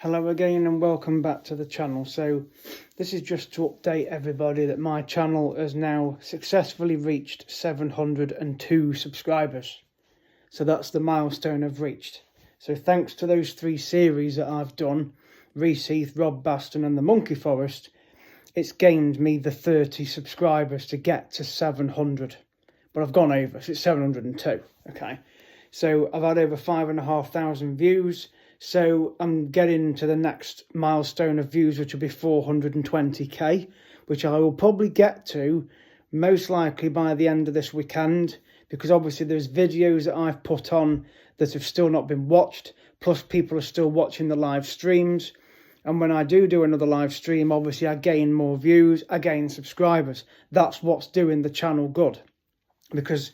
Hello again and welcome back to the channel. So this is just to update everybody that my channel has now successfully reached 702 subscribers. So that's the milestone I've reached. So thanks to those 3 series that I've done, Reese Heath, Rob Baston and the Monkey Forest, it's gained me the 30 subscribers to get to 700. But I've gone over, so it's 702, okay? So I've had over 5,500 views. So I'm getting to the next milestone of views, which will be 420k, which I will probably get to most likely by the end of this weekend, because obviously there's videos that I've put on that have still not been watched, plus people are still watching the live streams. And when I do another live stream, obviously I gain more views, I gain subscribers. That's what's doing the channel good, because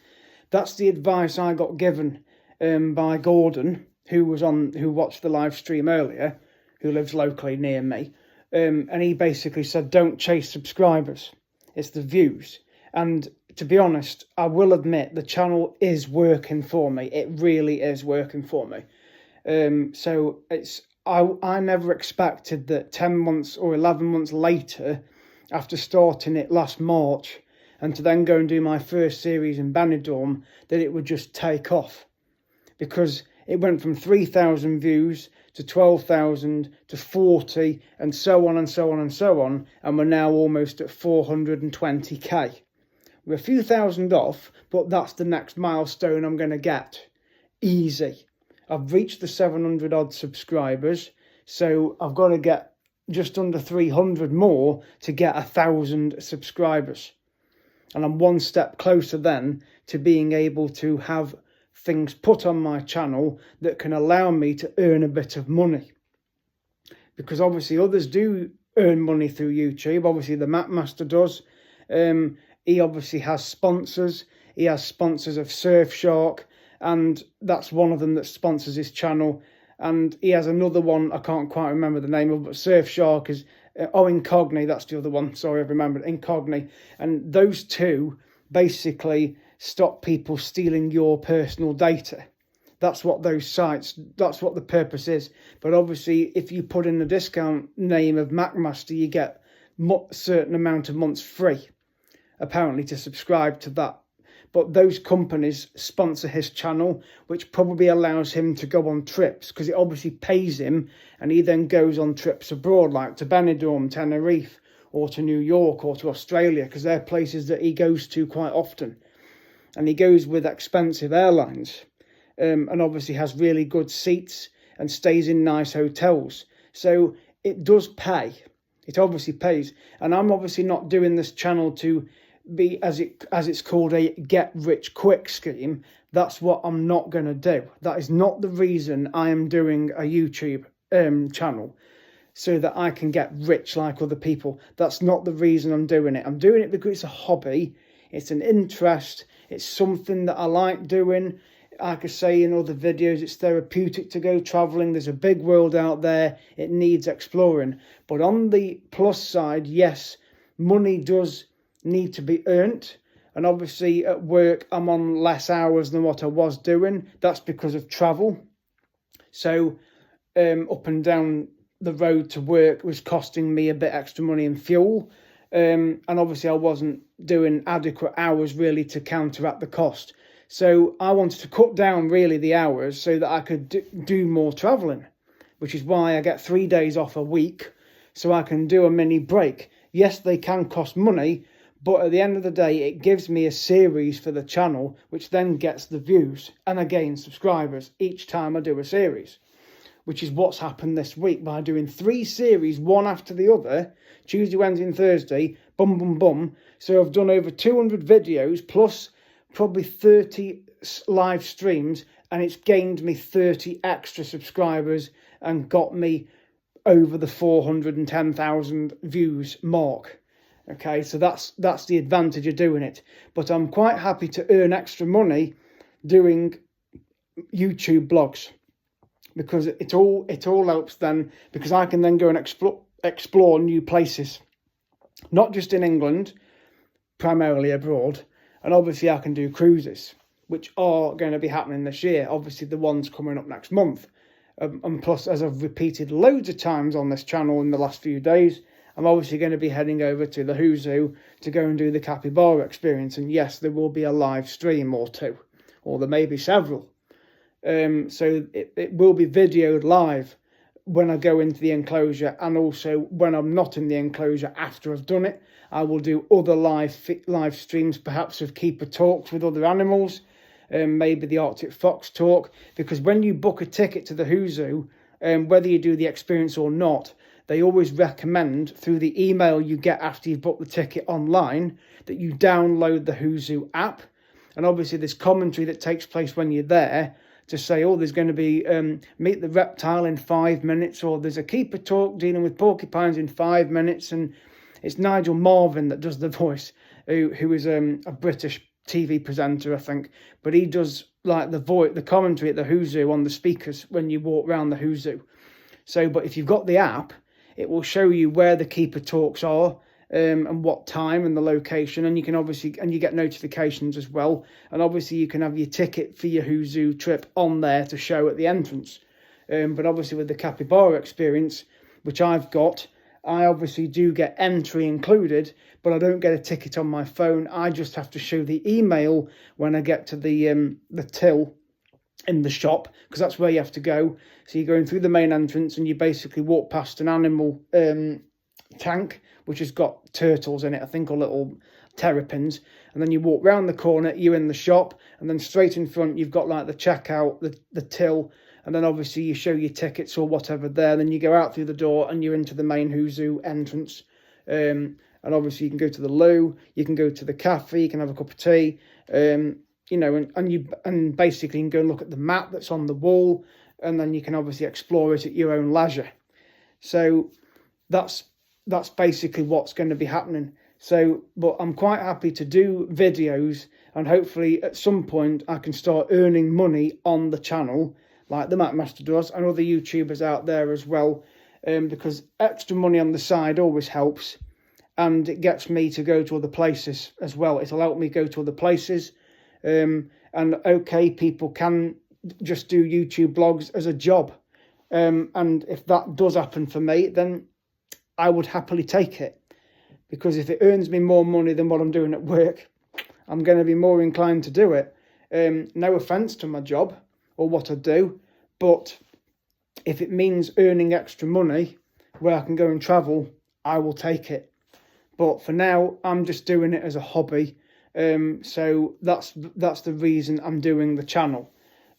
that's the advice I got given by Gordon, who watched the live stream earlier, who lives locally near me, and he basically said, don't chase subscribers, it's the views. And to be honest, I will admit the channel is working for me. It really is working for me. So I never expected that 10 months or 11 months later, after starting it last March, and to then go and do my first series in Benidorm, that it would just take off. Because it went from 3,000 views to 12,000 to 40 and so on and so on and so on. And we're now almost at 420k. We're a few thousand off, but that's the next milestone I'm going to get. Easy. I've reached the 700 odd subscribers. So I've got to get just under 300 more to get 1,000 subscribers. And I'm one step closer then to being able to have things put on my channel that can allow me to earn a bit of money, because obviously others do earn money through YouTube. Obviously the Mapmaster does. He obviously has sponsors. He has sponsors of Surfshark, and that's one of them that sponsors his channel. And he has another one I can't quite remember the name of, but Surfshark is Incogni, that's the other one, sorry, I've remembered, Incogni. And those two basically stop people stealing your personal data. That's what those sites, that's what the purpose is. But obviously, if you put in the discount name of Macmaster, you get a certain amount of months free, apparently, to subscribe to that. But those companies sponsor his channel, which probably allows him to go on trips, because it obviously pays him, and he then goes on trips abroad, like to Benidorm, Tenerife, or to New York, or to Australia, because they're places that he goes to quite often. And he goes with expensive airlines, and obviously has really good seats and stays in nice hotels. So it does pay. It obviously pays. And I'm obviously not doing this channel to be, as it's called, a get rich quick scheme. That's what I'm not going to do. That is not the reason I am doing a YouTube channel, so that I can get rich like other people. That's not the reason I'm doing it. I'm doing it because it's a hobby. It's an interest. It's something that I like doing. Like I say in other videos, it's therapeutic to go travelling. There's a big world out there. It needs exploring. But on the plus side, yes, money does need to be earned. And obviously at work, I'm on less hours than what I was doing. That's because of travel. So up and down the road to work was costing me a bit extra money in fuel. And obviously I wasn't doing adequate hours really to counteract the cost. So I wanted to cut down really the hours so that I could do more travelling, which is why I get 3 days off a week so I can do a mini break. Yes, they can cost money, but at the end of the day, it gives me a series for the channel, which then gets the views and I gain subscribers each time I do a series, which is what's happened this week by doing 3 series, one after the other, Tuesday, Wednesday and Thursday, bum, bum, bum. So I've done over 200 videos, plus probably 30 live streams, and it's gained me 30 extra subscribers and got me over the 410,000 views mark. Okay, so that's the advantage of doing it. But I'm quite happy to earn extra money doing YouTube blogs, because it all helps then, because I can then go and explore new places, not just in England, primarily abroad. And obviously I can do cruises, which are going to be happening this year. Obviously the one's coming up next month. And plus, as I've repeated loads of times on this channel in the last few days, I'm obviously going to be heading over to the Who's Who to go and do the capybara experience. And yes, there will be a live stream or two, or there may be several. So it will be videoed live when I go into the enclosure, and also when I'm not in the enclosure after I've done it. I will do other live streams, perhaps of keeper talks with other animals, maybe the Arctic fox talk, because when you book a ticket to the Who's Who, whether you do the experience or not, they always recommend through the email you get after you've booked the ticket online that you download the Who's Who app. And obviously there's commentary that takes place when you're there to say, oh, there's going to be meet the reptile in 5 minutes, or there's a keeper talk dealing with porcupines in 5 minutes. And it's Nigel Marvin that does the voice, who is a British TV presenter, I think. But he does like the commentary at the Who's Who on the speakers when you walk around the Who's Who. So, but if you've got the app, it will show you where the keeper talks are, and what time and the location, and you can obviously, and you get notifications as well, and obviously you can have your ticket for your Who's Who trip on there to show at the entrance. But obviously with the capybara experience, which I've got, I obviously do get entry included, but I don't get a ticket on my phone. I just have to show the email when I get to the till in the shop, because that's where you have to go. So you're going through the main entrance and you basically walk past an animal tank which has got turtles in it, I think, or little terrapins, and then you walk round the corner, you're in the shop, and then straight in front you've got like the checkout, the till, and then obviously you show your tickets or whatever there, then you go out through the door and you're into the main Who's Who entrance. And obviously you can go to the loo, you can go to the cafe, you can have a cup of tea, you know, and basically you can go and look at the map that's on the wall, and then you can obviously explore it at your own leisure. So that's basically what's going to be happening. So, but I'm quite happy to do videos, and hopefully at some point I can start earning money on the channel like the Macmaster does, and other YouTubers out there as well, because extra money on the side always helps, and it gets me to go to other places as well. It'll help me go to other places. And okay, people can just do YouTube blogs as a job, and if that does happen for me, then I would happily take it, because if it earns me more money than what I'm doing at work, I'm going to be more inclined to do it. No offence to my job or what I do, but if it means earning extra money where I can go and travel, I will take it. But for now, I'm just doing it as a hobby. So that's the reason I'm doing the channel,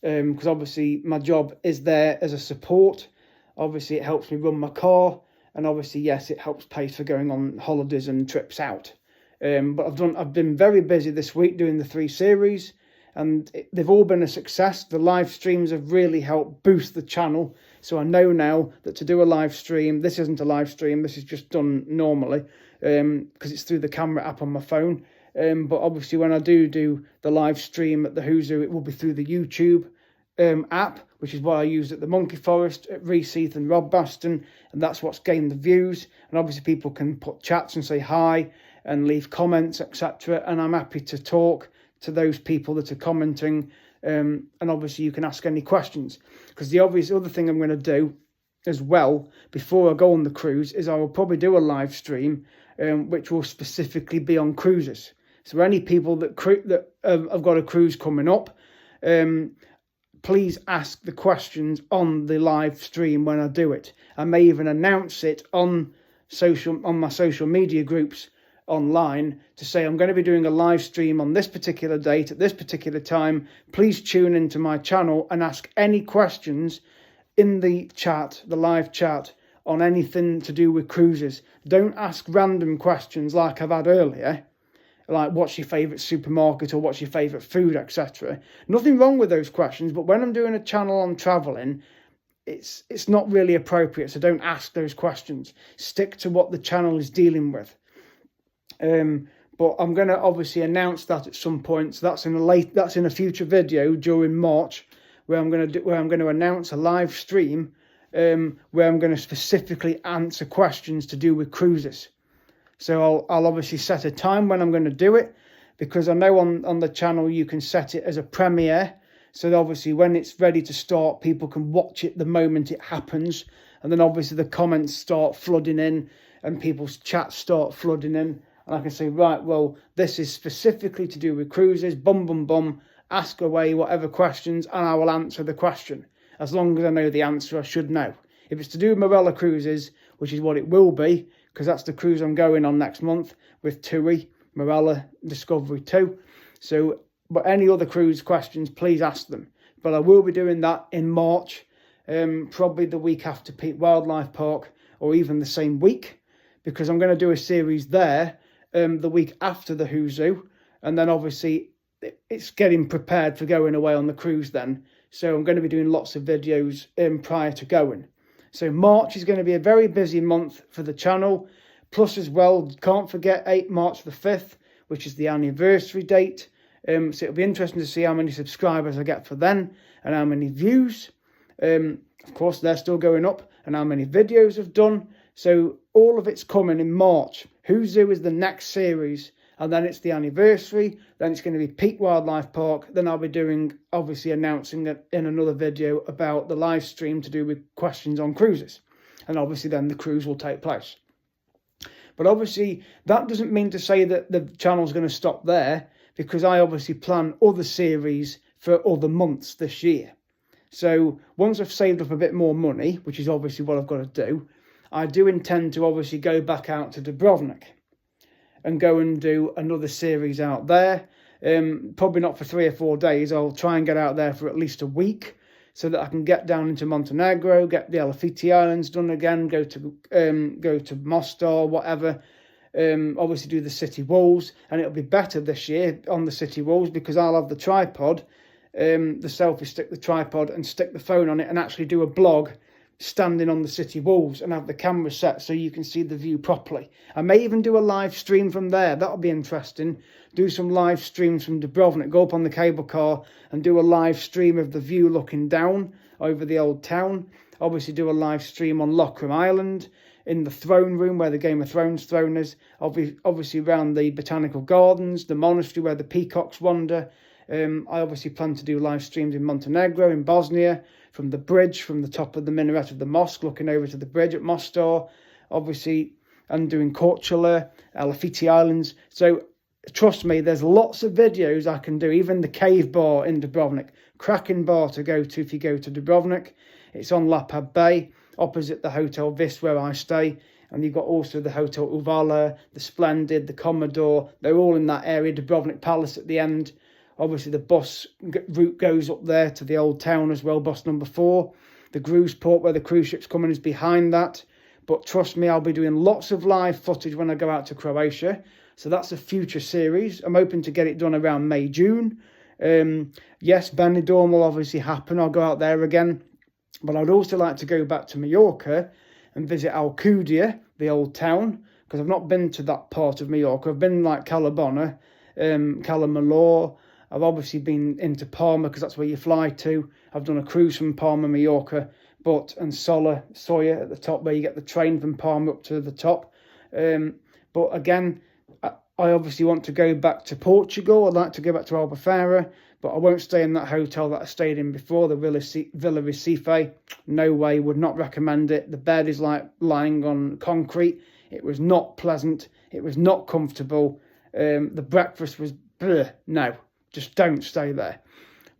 because obviously my job is there as a support. Obviously it helps me run my car, and obviously yes, it helps pay for going on holidays and trips out. But I've been very busy this week doing the 3 series, and they've all been a success. The live streams have really helped boost the channel. So I know now that to do a live stream, this isn't a live stream, this is just done normally, because it's through the camera app on my phone. But obviously when I do the live stream at the Who's Who, it will be through the YouTube app, which is what I used at the Monkey Forest, at Reseath and Rodbaston, and that's what's gained the views. And obviously people can put chats and say hi and leave comments, etc. And I'm happy to talk to those people that are commenting, and obviously you can ask any questions, because the obvious other thing I'm going to do as well before I go on the cruise is I will probably do a live stream, which will specifically be on cruises. So any people that have got a cruise coming up, please ask the questions on the live stream when I do it. I may even announce it on my social media groups online to say I'm going to be doing a live stream on this particular date at this particular time. Please tune into my channel and ask any questions in the chat, the live chat, on anything to do with cruises. Don't ask random questions like I've had earlier, like what's your favourite supermarket or what's your favourite food, etc. Nothing wrong with those questions, but when I'm doing a channel on travelling, it's not really appropriate, so don't ask those questions. Stick to what the channel is dealing with. But I'm going to obviously announce that at some point. So that's in a future video during March, where I'm going to announce a live stream, where I'm going to specifically answer questions to do with cruises. So I'll obviously set a time when I'm going to do it, because I know on the channel you can set it as a premiere, So obviously when it's ready to start, people can watch it the moment it happens. And then obviously the comments start flooding in and people's chats start flooding in. And I can say, right, well, this is specifically to do with cruises, bum, bum, bum, ask away whatever questions, and I will answer the question. As long as I know the answer, I should know. If it's to do with Marella Cruises, which is what it will be, because that's the cruise I'm going on next month with TUI, Marella Discovery 2. So, but any other cruise questions, please ask them. But I will be doing that in March, probably the week after Peak Wildlife Park, or even the same week, because I'm going to do a series there the week after the Who's Who, and then obviously it's getting prepared for going away on the cruise then. So I'm going to be doing lots of videos prior to going. So March is going to be a very busy month for the channel. Plus as well, can't forget March the 5th, which is the anniversary date. So it'll be interesting to see how many subscribers I get for then and how many views. Of course, they're still going up, and how many videos I've done. So all of it's coming in March. Who's Who is the next series, and then it's the anniversary. Then it's going to be Peak Wildlife Park. Then I'll be doing, obviously announcing it in another video about the live stream to do with questions on cruises. And obviously then the cruise will take place. But obviously that doesn't mean to say that the channel's going to stop there, because I obviously plan other series for other months this year. So once I've saved up a bit more money, which is obviously what I've got to do, I do intend to obviously go back out to Dubrovnik and go and do another series out there. Probably not for 3 or 4 days. I'll try and get out there for at least a week so that I can get down into Montenegro, get the Elefiti Islands done again, go to Mostar, whatever. Obviously do the city walls, and it'll be better this year on the city walls because I'll have the tripod, the selfie stick, the tripod, and stick the phone on it and actually do a blog standing on the city walls and have the camera set so you can see the view properly. I may even do a live stream from there. That'll be interesting. Do some live streams from Dubrovnik, go up on the cable car and do a live stream of the view looking down over the old town. Obviously do a live stream on Lockram Island, in the throne room where the Game of Thrones throne is, obviously around the botanical gardens, the monastery where the peacocks wander. I obviously plan to do live streams in Montenegro, in Bosnia, from the bridge, from the top of the minaret of the mosque, looking over to the bridge at Mostar, obviously, and doing Korčula, Elefiti Islands. So trust me, there's lots of videos I can do, even the cave bar in Dubrovnik. Cracking bar to go to if you go to Dubrovnik. It's on Lapad Bay, opposite the Hotel Vis where I stay. And you've got also the Hotel Uvala, the Splendid, the Commodore. They're all in that area, Dubrovnik Palace at the end. Obviously, the bus route goes up there to the old town as well, bus number 4. The cruise port where the cruise ship's coming is behind that. But trust me, I'll be doing lots of live footage when I go out to Croatia. So that's a future series. I'm hoping to get it done around May, June. Yes, Benidorm will obviously happen. I'll go out there again. But I'd also like to go back to Mallorca and visit Alcudia, the old town, because I've not been to that part of Mallorca. I've been like Calabona, Calamalor. I've obviously been into Palma because that's where you fly to. I've done a cruise from Palma, Mallorca, and Soya at the top where you get the train from Palma up to the top. But again, I obviously want to go back to Portugal. I'd like to go back to Albufeira, but I won't stay in that hotel that I stayed in before, the Villa Recife. No way, would not recommend it. The bed is like lying on concrete. It was not pleasant. It was not comfortable. The breakfast was bleh, no. Just don't stay there.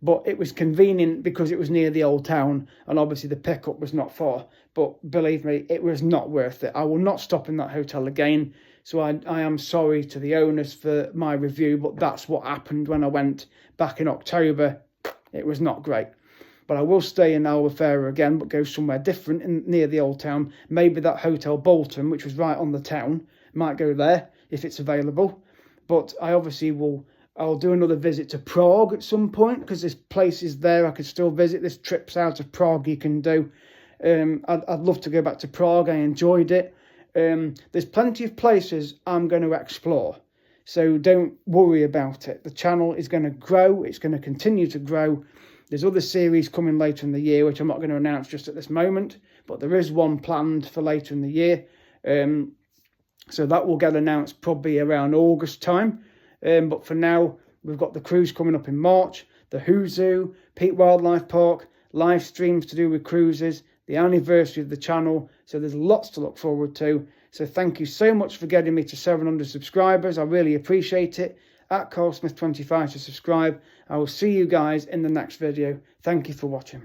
But it was convenient because it was near the old town and obviously the pickup was not far. But believe me, it was not worth it. I will not stop in that hotel again. So I am sorry to the owners for my review, but that's what happened when I went back in October. It was not great. But I will stay in Albufeira again, but go somewhere different near the old town. Maybe that Hotel Bolton, which was right on the town. Might go there if it's available. But I obviously I'll do another visit to Prague at some point because there's places there I could still visit. There's trips out of Prague you can do. I'd love to go back to Prague. I enjoyed it. There's plenty of places I'm going to explore. So don't worry about it. The channel is going to grow. It's going to continue to grow. There's other series coming later in the year, which I'm not going to announce just at this moment. But there is one planned for later in the year. So that will get announced probably around August time. But for now, we've got the cruise coming up in March. the Who's Zoo, Peak Wildlife Park, live streams to do with cruises, the anniversary of the channel. So there's lots to look forward to. So thank you so much for getting me to 700 subscribers. I really appreciate it. @CarlSmith25 to subscribe. I will see you guys in the next video. Thank you for watching.